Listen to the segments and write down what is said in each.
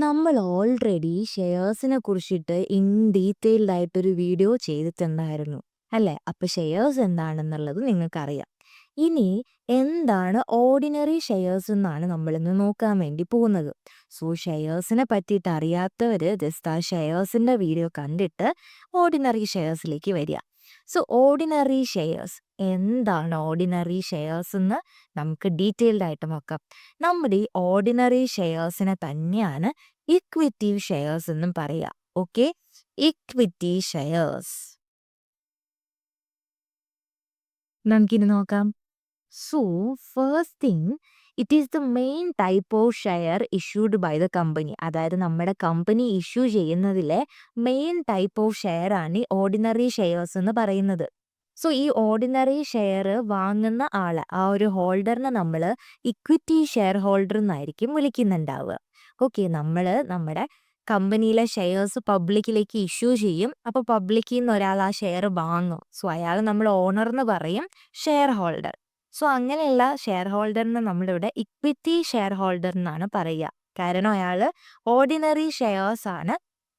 നമ്മൾ ഓൾറെഡി ഷെയർസിനെ കുറിച്ചിട്ട് ഡീറ്റെയിൽഡ് ആയിട്ടൊരു വീഡിയോ ചെയ്തിട്ടുണ്ടായിരുന്നു അല്ലേ? അപ്പൊ ഷെയർസ് എന്താണെന്നുള്ളത് നിങ്ങൾക്കറിയാം. ഇനി എന്താണ് ഓർഡിനറി ഷെയർസ് എന്നാണ് നമ്മളിന്ന് നോക്കാൻ വേണ്ടി പോകുന്നത്. സോ ഷെയർസിനെ പറ്റിയിട്ട് അറിയാത്തവര് ജസ്റ്റ് ആ ഷെയർസിന്റെ വീഡിയോ കണ്ടിട്ട് ഓർഡിനറി ഷെയർസിലേക്ക് വരിക. സോ ഓർഡിനറി ഷെയർസ് എന്താണ്? ഓർഡിനറി ഷെയർസ് എന്ന് നമുക്ക് ഡീറ്റെയിൽഡ് ആയിട്ട് നോക്കാം. നമ്മുടെ ഈ ഓർഡിനറി ഷെയർസിനെ തന്നെയാണ് ഇക്വിറ്റി ഷെയർസ് എന്നും പറയാ. ഓക്കെ, ഇക്വിറ്റി ഷെയർസ് നമുക്കിനി നോക്കാം. So first thing, it is the main type of share issued by the company. അതായത് നമ്മുടെ കമ്പനി ഇഷ്യൂ ചെയ്യുന്നതിലെ മെയിൻ ടൈപ്പ് ഓഫ് ഷെയർ ആണ് ഈ ഓർഡിനറി ഷെയർസ് എന്ന് പറയുന്നത്. സോ ഈ ഓർഡിനറി ഷെയർ വാങ്ങുന്ന ആള്, ആ ഒരു ഹോൾഡറിനെ നമ്മൾ ഇക്വിറ്റി ഷെയർ ഹോൾഡർ എന്നായിരിക്കും വിളിക്കുന്നുണ്ടാവുക. ഓക്കെ, നമ്മൾ നമ്മുടെ കമ്പനിയിലെ ഷെയർസ് പബ്ലിക്കിലേക്ക് ഇഷ്യൂ ചെയ്യും. അപ്പോൾ പബ്ലിക്കിൽ നിന്ന് ഒരാൾ ആ ഷെയർ വാങ്ങും. സോ അയാൾ നമ്മൾ ഓണർ എന്ന് പറയും, ഷെയർ ഹോൾഡർ. സോ അങ്ങനെയുള്ള ഷെയർ ഹോൾഡറിനെ നമ്മളിവിടെ ഇക്വിറ്റി ഷെയർ ഹോൾഡർ എന്നാണ് പറയുക. കാരണം അയാൾ ഓർഡിനറി ഷെയർസ് ആണ്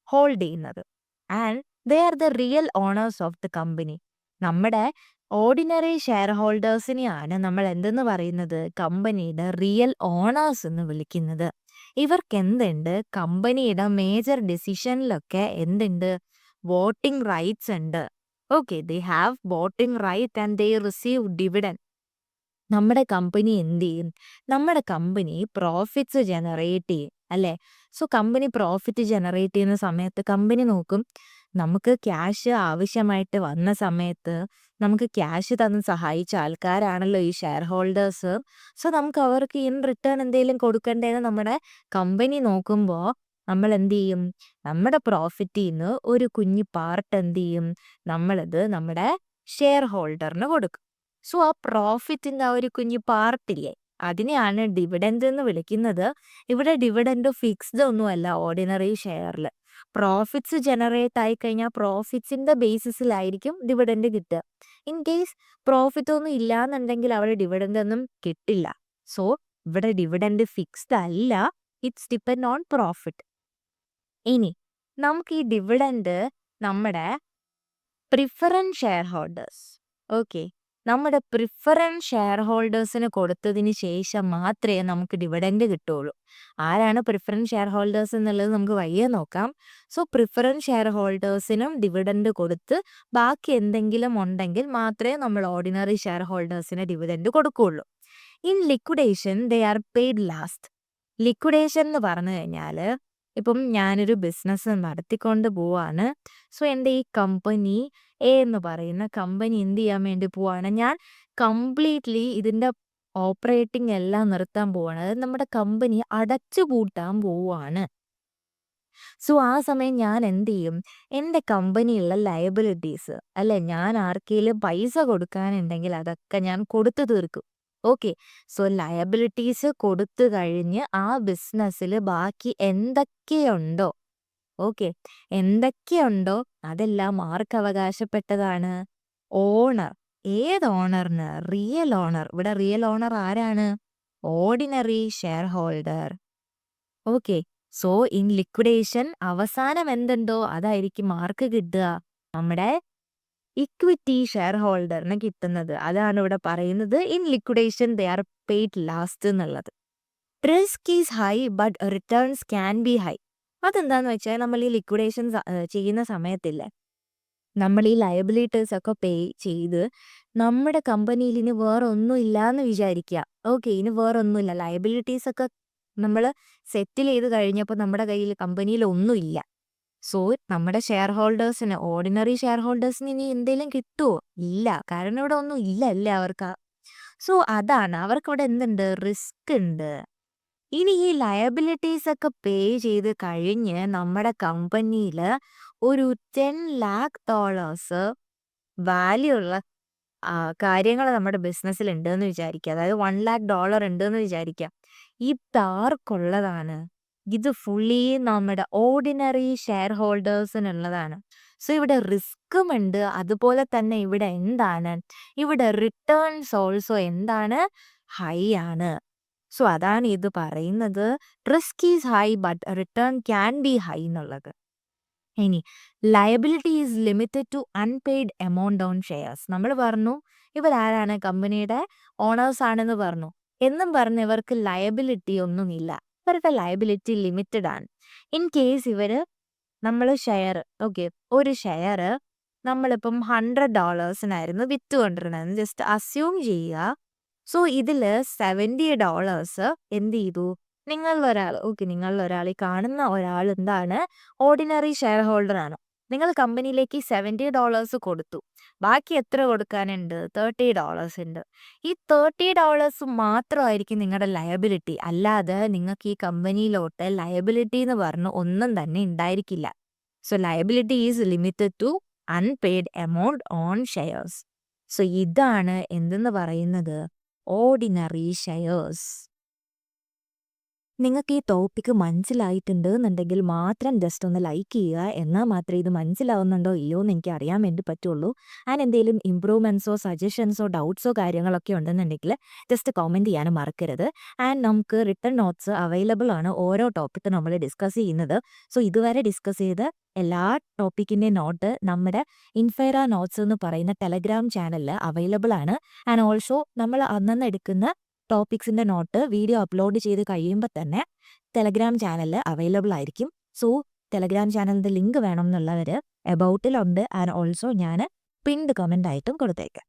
ഹോൾഡ് ചെയ്യുന്നത്. And they are the real owners of the company. നമ്മുടെ ഓർഡിനറി ഷെയർ ഹോൾഡേഴ്സിനെയാണ് നമ്മൾ എന്തെന്ന് പറയുന്നത്? കമ്പനിയുടെ റിയൽ ഓണേഴ്സ് എന്ന് വിളിക്കുന്നത്. ഇവർക്ക് എന്തുണ്ട്? കമ്പനിയുടെ മേജർ ഡിസിഷനിലൊക്കെ എന്തുണ്ട്? വോട്ടിംഗ് റൈറ്റ്സ് ഉണ്ട്. Okay, they have voting right and they receive dividend. നമ്മുടെ കമ്പനി എന്ത് ചെയ്യും? നമ്മുടെ കമ്പനി പ്രോഫിറ്റ്സ് ജനറേറ്റ് ചെയ്യും അല്ലേ? സോ കമ്പനി പ്രോഫിറ്റ് ജനറേറ്റ് ചെയ്യുന്ന സമയത്ത് കമ്പനി നോക്കും, നമുക്ക് ക്യാഷ് ആവശ്യമായിട്ട് വന്ന സമയത്ത് നമുക്ക് ക്യാഷ് തന്ന് സഹായിച്ച ആൾക്കാരാണല്ലോ ഈ ഷെയർ ഹോൾഡേഴ്സ്. സോ നമുക്ക് അവർക്ക് ഇൻ റിട്ടേൺ എന്തെങ്കിലും കൊടുക്കണ്ടേന്ന് നമ്മുടെ കമ്പനി നോക്കുമ്പോൾ നമ്മൾ എന്ത് ചെയ്യും? നമ്മുടെ പ്രോഫിറ്റിൽ നിന്ന് ഒരു കുഞ്ഞു പാർട്ട് എന്ത് ചെയ്യും? നമ്മളത് നമ്മുടെ ഷെയർ ഹോൾഡറിന് കൊടുക്കും. സോ ആ പ്രോഫിറ്റിന്റെ ആ ഒരു കുഞ്ഞു പാർട്ടില്ലേ, അതിനെയാണ് ഡിവിഡൻഡ് എന്ന് വിളിക്കുന്നത്. ഇവിടെ ഡിവിഡൻഡ് ഫിക്സ്ഡ് ഒന്നുമല്ല. ഓർഡിനറി ഷെയറിൽ പ്രോഫിറ്റ്സ് ജനറേറ്റ് ആയി കഴിഞ്ഞാൽ പ്രോഫിറ്റ്സിന്റെ ബേസിസിലായിരിക്കും ഡിവിഡൻഡ് കിട്ടുക. ഇൻ കേസ് പ്രോഫിറ്റ് ഒന്നും ഇല്ലാന്നുണ്ടെങ്കിൽ അവിടെ ഡിവിഡൻഡ് ഒന്നും കിട്ടില്ല. സോ ഇവിടെ ഡിവിഡൻഡ് ഫിക്സ്ഡ് അല്ല, ഇറ്റ്സ് ഡിപ്പെൻഡ് ഓൺ പ്രോഫിറ്റ്. ഇനി നമുക്ക് ഈ ഡിവിഡൻഡ് നമ്മുടെ പ്രിഫറൻസ് ഷെയർ ഹോൾഡേഴ്സ്, ഓക്കെ, നമ്മുടെ പ്രിഫറൻസ് ഷെയർ ഹോൾഡേഴ്സിന് കൊടുത്തതിന് ശേഷം മാത്രമേ നമുക്ക് ഡിവിഡൻഡ് കിട്ടുള്ളൂ. ആരാണ് പ്രിഫറൻസ് ഷെയർ ഹോൾഡേഴ്സ് എന്നുള്ളത് നമുക്ക് വയ്യ നോക്കാം. സോ പ്രിഫറൻസ് ഷെയർ ഹോൾഡേഴ്സിനും ഡിവിഡൻഡ് കൊടുത്ത് ബാക്കി എന്തെങ്കിലും ഉണ്ടെങ്കിൽ മാത്രമേ നമ്മൾ ഓർഡിനറി ഷെയർ ഹോൾഡേഴ്സിന് ഡിവിഡൻഡ് കൊടുക്കുകയുള്ളൂ. In liquidation they are paid last. Liquidation എന്ന് പറഞ്ഞു കഴിഞ്ഞാൽ, ഇപ്പം ഞാനൊരു ബിസിനസ് നടത്തിക്കൊണ്ട് പോവാണ്. സോ എൻ്റെ ഈ കമ്പനി എ എന്ന് പറയുന്ന കമ്പനി എന്ത് ചെയ്യാൻ വേണ്ടി പോവാണ്? ഞാൻ കംപ്ലീറ്റ്ലി ഇതിൻ്റെ ഓപ്പറേറ്റിംഗ് എല്ലാം നിർത്താൻ പോവാണ്. അതായത് നമ്മുടെ കമ്പനി അടച്ചു പൂട്ടാൻ പോവാണ്. സോ ആ സമയം ഞാൻ എന്ത് ചെയ്യും? എൻ്റെ കമ്പനിയുള്ള ലയബിലിറ്റീസ് അല്ലെ, ഞാൻ ആർക്കെങ്കിലും പൈസ കൊടുക്കാനുണ്ടെങ്കിൽ അതൊക്കെ ഞാൻ കൊടുത്തു തീർക്കും. ഓക്കെ, സോ ലയബിലിറ്റീസ് കൊടുത്തു കഴിഞ്ഞ് ആ ബിസിനസ്സിൽ ബാക്കി എന്തൊക്കെയുണ്ടോ, ഓക്കെ, എന്തൊക്കെയുണ്ടോ അതെല്ലാം ആർക്ക് അവകാശപ്പെട്ടതാണ്? ഓണർ. ഏത് ഓണറിന്? Real owner. ഇവിടെ റിയൽ ഓണർ ആരാണ്? Ordinary share holder. Okay, so in liquidation അവസാനം എന്തുണ്ടോ അതായിരിക്കും ആർക്ക് കിട്ടുക? നമ്മുടെ ഇക്വിറ്റി ഷെയർ ഹോൾഡറിന് കിട്ടുന്നത്. അതാണ് ഇവിടെ പറയുന്നത് in liquidation they are paid last എന്നുള്ളത്. Risk is high but returns can be high. അതെന്താന്ന് വെച്ചാൽ നമ്മൾ ഈ ലിക്വിഡേഷൻ ചെയ്യുന്ന സമയത്തില്ലേ, നമ്മൾ ഈ ലയബിലിറ്റീസ് ഒക്കെ പേ ചെയ്ത് നമ്മുടെ കമ്പനിയിൽ ഇനി വേറെ ഒന്നും ഇല്ലാന്ന് വിചാരിക്കുക. ഓക്കെ, ഇനി വേറെ ഒന്നുമില്ല, ലയബിലിറ്റീസ് ഒക്കെ നമ്മൾ സെറ്റിൽ ചെയ്ത് കഴിഞ്ഞപ്പോൾ നമ്മുടെ കയ്യിൽ കമ്പനിയിൽ ഒന്നുമില്ല. സോ നമ്മുടെ ഷെയർ ഹോൾഡേഴ്സിന്, ഓർഡിനറി ഷെയർ ഹോൾഡേഴ്സിന് ഇനി എന്തെങ്കിലും കിട്ടുമോ? ഇല്ല, കാരണം ഇവിടെ ഒന്നും ഇല്ല അല്ലേ അവർക്ക്. സോ അതാണ് അവർക്ക് ഇവിടെ എന്തുണ്ട്? റിസ്ക് ഉണ്ട്. ഇനി ഈ ലയബിലിറ്റീസ് ഒക്കെ പേ ചെയ്ത് കഴിഞ്ഞ് നമ്മുടെ കമ്പനിയിൽ ഒരു $10 lakh വാല്യൂ ഉള്ള കാര്യങ്ങൾ നമ്മുടെ ബിസിനസ്സിൽ ഉണ്ടെന്ന് വിചാരിക്കുക. അതായത് $1 lakh ഉണ്ടെന്ന് വിചാരിക്കുക. ഇതാർക്കുള്ളതാണ്? ഇത് ഫുള്ളി നമ്മുടെ ഓർഡിനറി ഷെയർ ഹോൾഡേഴ്സിനുള്ളതാണ്. സോ ഇവിടെ റിസ്ക്കും ഉണ്ട്, അതുപോലെ തന്നെ ഇവിടെ എന്താണ്? ഇവിടെ റിട്ടേൺസ് ഓൾസോ എന്താണ്? ഹൈ ആണ്. സോ അതാണ് ഇത് പറയുന്നത് risk is high but return can be high എന്നുള്ളത്. ഇനി liability is limited to unpaid amount on shares. നമ്മൾ പറഞ്ഞു ഇവരാരാണ്, കമ്പനിയുടെ ഓണേഴ്സ് ആണെന്ന് പറഞ്ഞു. എന്നും പറഞ്ഞ് ഇവർക്ക് ലയബിലിറ്റി ഒന്നുമില്ല. ഇവരുടെ ലയബിലിറ്റി ലിമിറ്റഡ് ആണ്. ഇൻ കേസ് നമ്മൾ ഷെയർ ഒരു ഷെയർ നമ്മളിപ്പം $100 വിറ്റുകൊണ്ടിരുന്നതെന്ന് ജസ്റ്റ് അസ്യൂം ചെയ്യുക. സോ ഇതിൽ $70 എന്ത് ചെയ്തു, നിങ്ങളിൽ ഒരാൾ, ഈ കാണുന്ന ഒരാൾ എന്താണ്, ഓർഡിനറി ഷെയർ ഹോൾഡർ ആണ്. നിങ്ങൾ കമ്പനിയിലേക്ക് $70 കൊടുത്തു. ബാക്കി എത്ര കൊടുക്കാനുണ്ട്? $30 ഉണ്ട്. ഈ $30 മാത്രമായിരിക്കും നിങ്ങളുടെ ലയബിലിറ്റി. അല്ലാതെ നിങ്ങൾക്ക് ഈ കമ്പനിയിലോട്ട് ലയബിലിറ്റി എന്ന് പറഞ്ഞ് ഒന്നും തന്നെ ഉണ്ടായിരിക്കില്ല. So liability is limited to unpaid amount on shares. So ഇതാണ് എന്തെന്ന് പറയുന്നത്, ഓർഡിനറി ഷെയർസ്. നിങ്ങൾക്ക് ഈ ടോപ്പിക്ക് മനസ്സിലായിട്ടുണ്ട് എന്നുണ്ടെങ്കിൽ മാത്രം ജസ്റ്റ് ഒന്ന് ലൈക്ക് ചെയ്യുക. എന്നാൽ മാത്രമേ ഇത് മനസ്സിലാവുന്നുണ്ടോ ഇല്ലയോ എന്ന് എനിക്ക് അറിയാൻ വേണ്ടി പറ്റുള്ളൂ. ആൻഡ് എന്തെങ്കിലും ഇമ്പ്രൂവ്മെൻറ്റ്സോ സജഷൻസോ ഡൗട്ട്സോ കാര്യങ്ങളൊക്കെ ഉണ്ടെന്നുണ്ടെങ്കിൽ ജസ്റ്റ് കമൻറ്റ് ചെയ്യാനും മറക്കരുത്. ആൻഡ് നമുക്ക് റിട്ടൺ നോട്ട്സ് അവൈലബിൾ ആണ് ഓരോ ടോപ്പിക്ക് നമ്മൾ ഡിസ്കസ് ചെയ്യുന്നത്. സോ ഇതുവരെ ഡിസ്കസ് ചെയ്ത എല്ലാ ടോപ്പിക്കിൻ്റെ നോട്ട് നമ്മുടെ ഇൻഫൈറ നോട്ട്സ് എന്ന് പറയുന്ന ടെലഗ്രാം ചാനലിൽ അവൈലബിൾ ആണ്. ആൻഡ് ഓൾസോ നമ്മൾ അന്നന്ന് എടുക്കുന്ന ടോപ്പിക്സിൻ്റെ നോട്ട് വീഡിയോ അപ്ലോഡ് ചെയ്ത് കഴിയുമ്പോൾ തന്നെ ടെലഗ്രാം ചാനലിൽ അവൈലബിൾ ആയിരിക്കും. സോ ടെലഗ്രാം ചാനലിൻ്റെ ലിങ്ക് വേണം എന്നുള്ളവർ എബൌട്ടിലുണ്ട്. ആൻഡ് ഓൾസോ ഞാൻ പിൻഡ് കമൻ്റ് ആയിട്ടും കൊടുത്തേക്കാം.